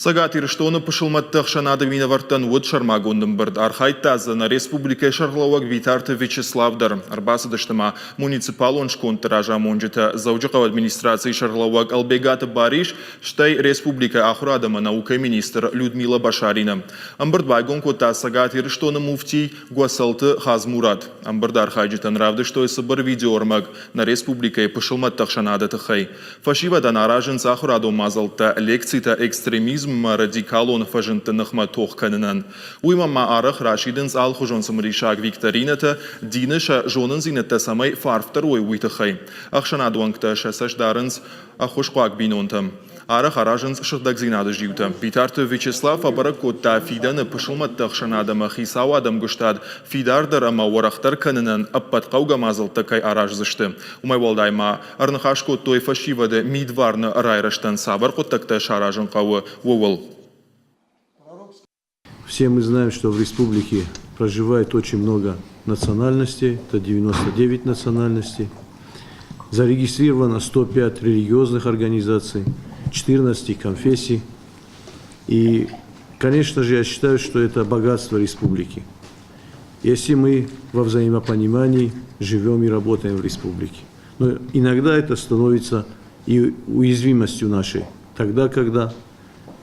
Сагатир штоны пышылматтық шанады винаварттан өт шармагондым бірд. Архайт тазына республика шарлауаг Витарты Вячеславдар. Арбасыдыштыма муниципал оншконтыра жамонжыта заужықау администрации шарлауаг Албегаты Бариш, штай республика ахурадама наука министр Людмила Башарина. Амбырд байгон кота сагатир штоны муфтий Гуасалты Хазмурат. Амбырд архайджитан равды, что сыбыр видеормаг на республика пышылматтық шанады тыхай. Фашивадан аражын ахурадо мазалта лекцита экстремизм радикалон фажынтынықма тоққанынан. Уймамма арық Рашидынс ал хужонсымри шаг викторинаты диныша жонын зинетті самай фарфтар ой уйтықай. Ақшанадуангта шасашдарынс ахушқуак бинонтым. Арық аражынс шырдак зинады жиуты. Витарты Вячеслав абарак котта фиданы пышылматтық шанадымы хисау адам гүштад фидардарама орақтар канынан аппатқауға мазылты кай араж зышты. Умайвалдайма арнықаш коттой фашивады мидварны райраштан сабар коттакта шаражын қауы уовыл. Все мы знаем, что в республике проживает очень много национальностей, это 99 национальностей. Зарегистрировано 105 религиозных организаций, 14 конфессий. И, конечно же, я считаю, что это богатство республики. Если мы во взаимопонимании живем и работаем в республике. Но иногда это становится и уязвимостью нашей. Тогда, когда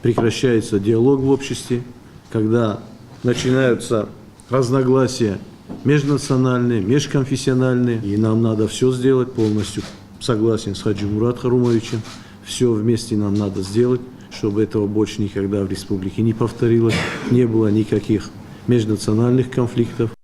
прекращается диалог в обществе, когда начинаются разногласия межнациональные, межконфессиональные, и нам надо все сделать полностью. Согласен с Хаджи Мурат Харумовичем, все вместе нам надо сделать, чтобы этого больше никогда в республике не повторилось, не было никаких межнациональных конфликтов.